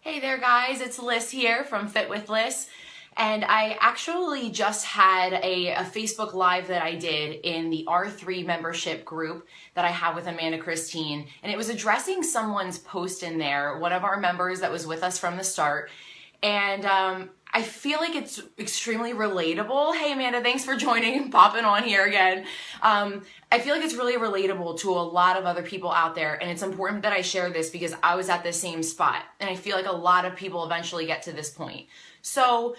Hey there guys, it's Liz here from Fit with Liz, and I actually just had a Facebook Live that I did in the R3 membership group that I have with Amanda Christine, and it was addressing someone's post in there, one of our members that was with us from the start, and I feel like it's extremely relatable. Hey Amanda, thanks for joining and popping on here again. I feel like it's really relatable to a lot of other people out there, and it's important that I share this because I was at the same spot, and I feel like a lot of people eventually get to this point. So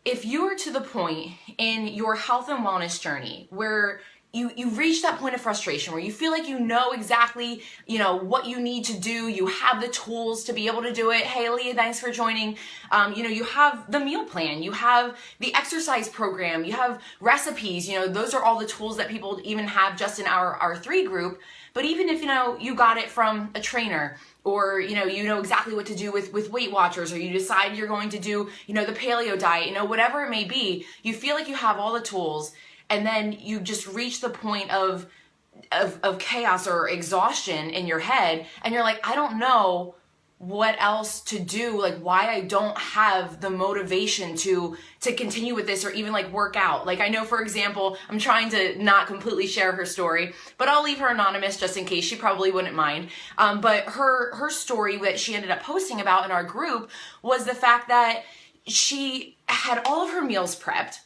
if you are to the point in your health and wellness journey where you reach that point of frustration where you feel like you know exactly, what you need to do, you have the tools to be able to do it. Hey, Leah, thanks for joining. You have the meal plan, you have the exercise program, you have recipes, those are all the tools that people even have just in our R3 group. But even if, you got it from a trainer, or, you know exactly what to do with Weight Watchers, or you decide you're going to do, the paleo diet, whatever it may be, you feel like you have all the tools. And then you just reach the point of chaos or exhaustion in your head, and you're like, I don't know what else to do, like why I don't have the motivation to continue with this or even like work out. Like I know, for example, I'm trying to not completely share her story, but I'll leave her anonymous just in case. She probably wouldn't mind. But her story that she ended up posting about in our group was the fact that she had all of her meals prepped.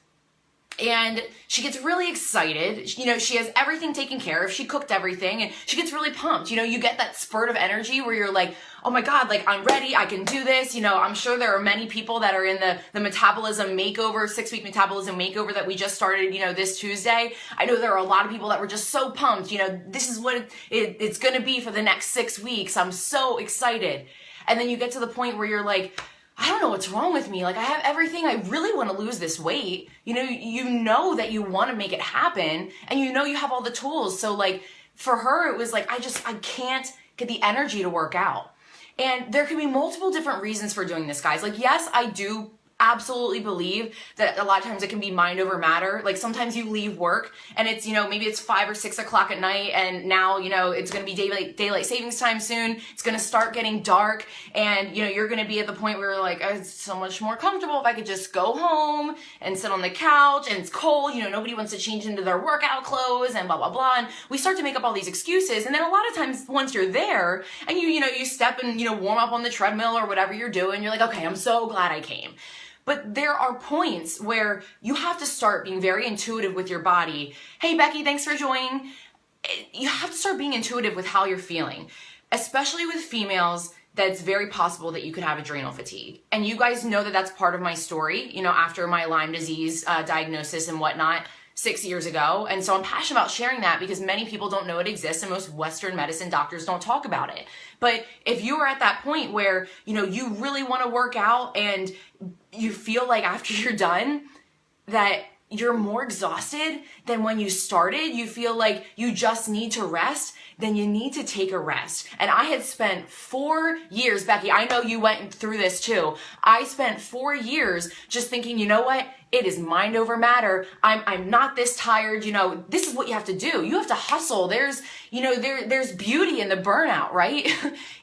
And she gets really excited. She has everything taken care of. She cooked everything and she gets really pumped. You get that spurt of energy where you're like, oh my God, like I'm ready. I can do this. I'm sure there are many people that are in the metabolism makeover, 6-week metabolism makeover that we just started, this Tuesday. I know there are a lot of people that were just so pumped. This is what it's going to be for the next 6 weeks. I'm so excited. And then you get to the point where you're like, I don't know what's wrong with me. Like I have everything. I really want to lose this weight. You know that you want to make it happen, and you have all the tools. So like for her, it was like, I can't get the energy to work out. And there can be multiple different reasons for doing this, guys. Like, yes, I do absolutely believe that a lot of times it can be mind over matter. Like sometimes you leave work and it's, maybe it's 5 or 6 o'clock at night, and now, it's going to be daylight savings time soon. It's going to start getting dark, and, you're going to be at the point where you're like, oh, it's so much more comfortable if I could just go home and sit on the couch, and it's cold, nobody wants to change into their workout clothes and blah, blah, blah. And we start to make up all these excuses. And then a lot of times once you're there and you step and, warm up on the treadmill or whatever you're doing, you're like, okay, I'm so glad I came. But there are points where you have to start being very intuitive with your body. Hey, Becky, thanks for joining. You have to start being intuitive with how you're feeling, especially with females. That's very possible that you could have adrenal fatigue. And you guys know that that's part of my story, after my Lyme disease diagnosis and whatnot 6 years ago. And so I'm passionate about sharing that because many people don't know it exists, and most Western medicine doctors don't talk about it. But if you are at that point where, you really want to work out and you feel like after you're done that you're more exhausted than when you started, you feel like you just need to rest, then you need to take a rest. And I had spent 4 years, Becky, I know you went through this too. I spent 4 years just thinking, you know what? It is mind over matter. I'm not this tired. This is what you have to do. You have to hustle. There's beauty in the burnout, right?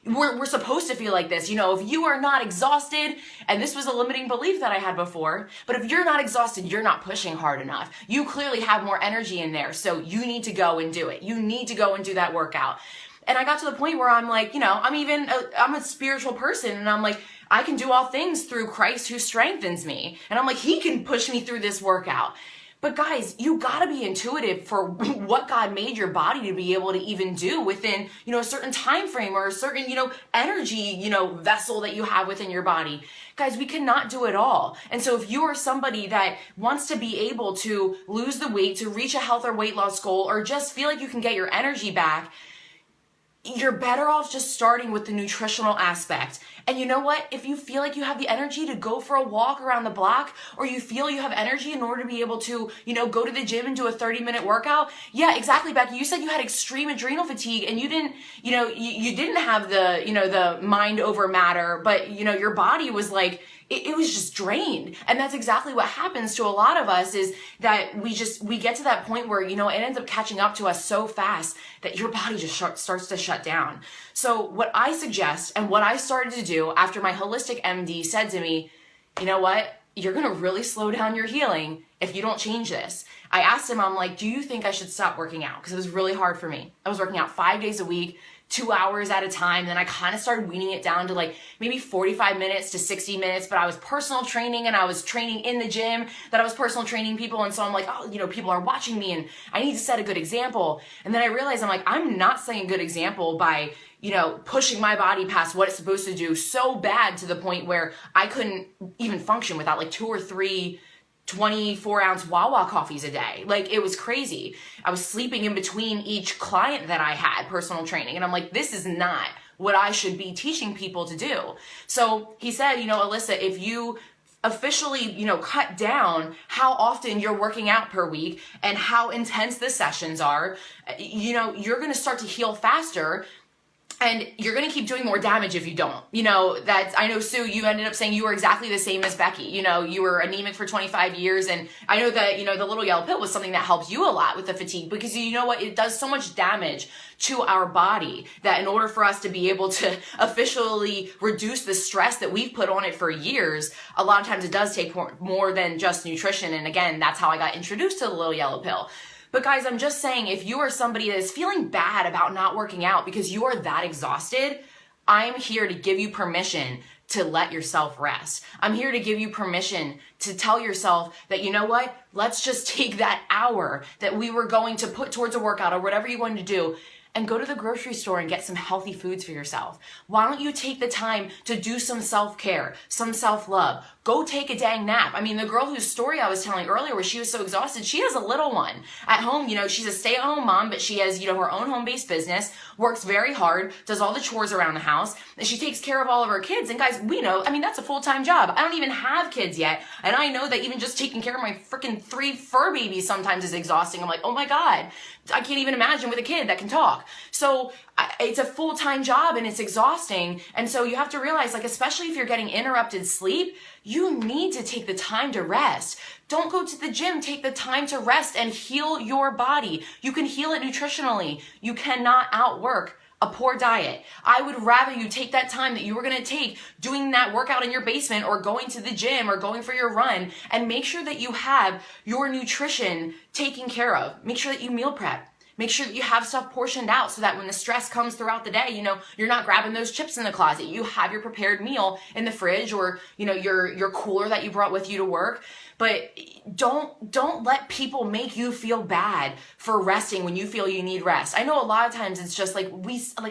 We're supposed to feel like this. If you are not exhausted, and this was a limiting belief that I had before, but if you're not exhausted, you're not pushing hard enough. You clearly have more energy in there. So you need to go and do it. You need to go and do that workout. And I got to the point where I'm like, I'm a spiritual person, and I'm like, I can do all things through Christ who strengthens me. And I'm like, he can push me through this workout. But guys, you gotta be intuitive for what God made your body to be able to even do within, a certain time frame or a certain, energy, vessel that you have within your body. Guys, we cannot do it all. And so if you are somebody that wants to be able to lose the weight, to reach a health or weight loss goal, or just feel like you can get your energy back, you're better off just starting with the nutritional aspect. And you know what? If you feel like you have the energy to go for a walk around the block, or you feel you have energy in order to be able to, go to the gym and do a 30-minute workout. Yeah, exactly, Becky. You said you had extreme adrenal fatigue, and you didn't, you didn't have the, the mind over matter, but, your body was like, it was just drained. And that's exactly what happens to a lot of us, is that we get to that point where, it ends up catching up to us so fast that your body just starts to shut down. So what I suggest, and what I started to do after my holistic MD said to me, you know what? You're going to really slow down your healing if you don't change this. I asked him, I'm like, do you think I should stop working out? Because it was really hard for me. I was working out 5 days a week, 2 hours at a time. Then I kind of started weaning it down to like maybe 45 minutes to 60 minutes, but I was personal training and I was training in the gym that I was personal training people. And so I'm like, oh, people are watching me and I need to set a good example. And then I realized I'm like, I'm not setting a good example by, pushing my body past what it's supposed to do so bad to the point where I couldn't even function without like 2 or 3 24-ounce Wawa coffees a day. Like, it was crazy. I was sleeping in between each client that I had personal training. And I'm like, this is not what I should be teaching people to do. So he said, Allyssa, if you officially, cut down how often you're working out per week and how intense the sessions are, you're going to start to heal faster. And you're going to keep doing more damage if you don't. I know, Sue, you ended up saying you were exactly the same as Becky. You were anemic for 25 years. And I know that, the little yellow pill was something that helped you a lot with the fatigue, because you know what? It does so much damage to our body that in order for us to be able to officially reduce the stress that we've put on it for years, a lot of times it does take more than just nutrition. And again, that's how I got introduced to the little yellow pill. But guys, I'm just saying, if you are somebody that is feeling bad about not working out because you are that exhausted, I'm here to give you permission to let yourself rest. I'm here to give you permission to tell yourself that, you know what, let's just take that hour that we were going to put towards a workout or whatever you wanted to do and go to the grocery store and get some healthy foods for yourself. Why don't you take the time to do some self-care, some self-love? Go take a dang nap. I mean, the girl whose story I was telling earlier where she was so exhausted, she has a little one at home. She's a stay-at-home mom, but she has, her own home-based business, works very hard, does all the chores around the house, and she takes care of all of her kids. And guys, we know, that's a full-time job. I don't even have kids yet. And I know that even just taking care of my freaking 3 fur babies sometimes is exhausting. I'm like, oh my God, I can't even imagine with a kid that can talk. So it's a full-time job and it's exhausting. And so you have to realize, especially if you're getting interrupted sleep, you need to take the time to rest. Don't go to the gym. Take the time to rest and heal your body. You can heal it nutritionally. You cannot outwork a poor diet. I would rather you take that time that you were going to take doing that workout in your basement or going to the gym or going for your run, and make sure that you have your nutrition taken care of. Make sure that you meal prep. Make sure that you have stuff portioned out so that when the stress comes throughout the day, you're not grabbing those chips in the closet. You have your prepared meal in the fridge or, your cooler that you brought with you to work. But don't let people make you feel bad for resting when you feel you need rest. I know a lot of times it's just like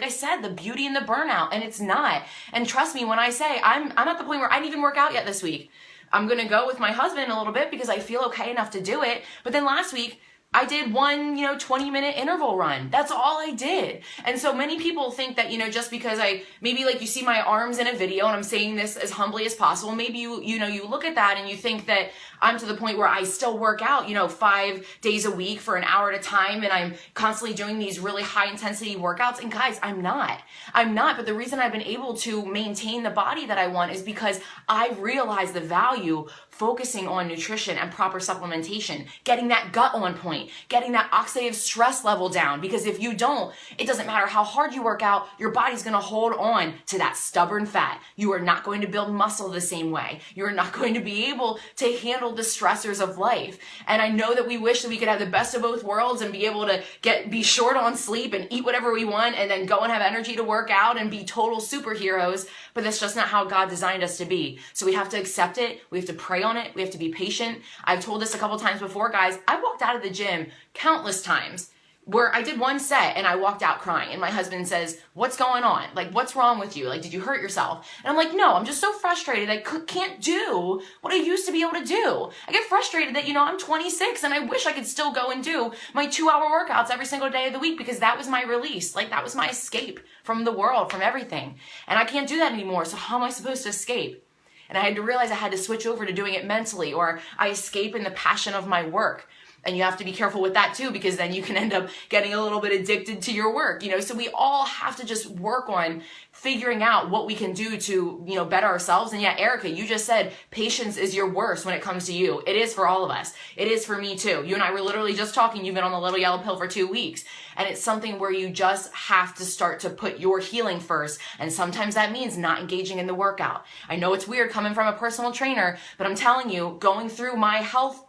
I said, the beauty and the burnout, and it's not. And trust me when I say I'm at the point where I didn't even work out yet this week. I'm going to go with my husband a little bit because I feel okay enough to do it. But then last week, I did one, 20-minute interval run. That's all I did. And so many people think that, just because maybe you see my arms in a video and I'm saying this as humbly as possible, maybe you look at that and you think that I'm to the point where I still work out, 5 days a week for an hour at a time and I'm constantly doing these really high intensity workouts. And guys, I'm not. But the reason I've been able to maintain the body that I want is because I realize the value focusing on nutrition and proper supplementation, getting that gut on point, getting that oxidative stress level down. Because if you don't, it doesn't matter how hard you work out, your body's going to hold on to that stubborn fat. You are not going to build muscle the same way. You're not going to be able to handle the stressors of life. And I know that we wish that we could have the best of both worlds and be able to be short on sleep and eat whatever we want and then go and have energy to work out and be total superheroes. But that's just not how God designed us to be. So we have to accept it. We have to pray on it. We have to be patient. I've told this a couple times before, guys. I walked out of the gym countless times where I did one set and I walked out crying. And my husband says, what's going on? What's wrong with you? Did you hurt yourself? And I'm like, no, I'm just so frustrated. I can't do what I used to be able to do. I get frustrated that, I'm 26 and I wish I could still go and do my 2-hour workouts every single day of the week because that was my release. That was my escape from the world, from everything. And I can't do that anymore. So how am I supposed to escape? And I had to realize I had to switch over to doing it mentally, or I escape in the passion of my work. And you have to be careful with that too, because then you can end up getting a little bit addicted to your work, you know? So we all have to just work on figuring out what we can do to, you know, better ourselves. And yeah, Erica, you just said patience is your worst when it comes to you. It is for all of us. It is for me too. You and I were literally just talking. You've been on the little yellow pill for 2 weeks. And it's something where you just have to start to put your healing first. And sometimes that means not engaging in the workout. I know it's weird coming from a personal trainer, but I'm telling you, going through my health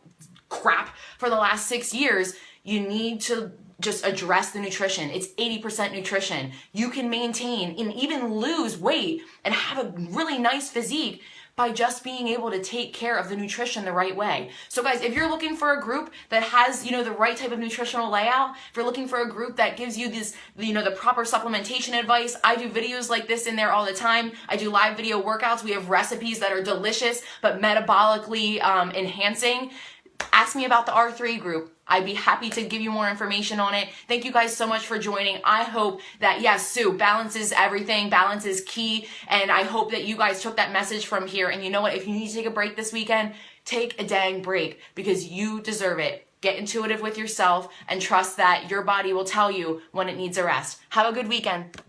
crap for the last 6 years, you need to just address the nutrition. It's 80% nutrition. You can maintain and even lose weight and have a really nice physique by just being able to take care of the nutrition the right way. So guys, if you're looking for a group that has, you know, the right type of nutritional layout, if you're looking for a group that gives you this, you know, the proper supplementation advice, I do videos like this in there all the time. I do live video workouts. We have recipes that are delicious, but metabolically enhancing. Ask me about the R3 group. I'd be happy to give you more information on it. Thank you guys so much for joining. I hope that, yes, Sue, balance is everything. Balance is key. And I hope that you guys took that message from here. And you know what? If you need to take a break this weekend, take a dang break, because you deserve it. Get intuitive with yourself and trust that your body will tell you when it needs a rest. Have a good weekend.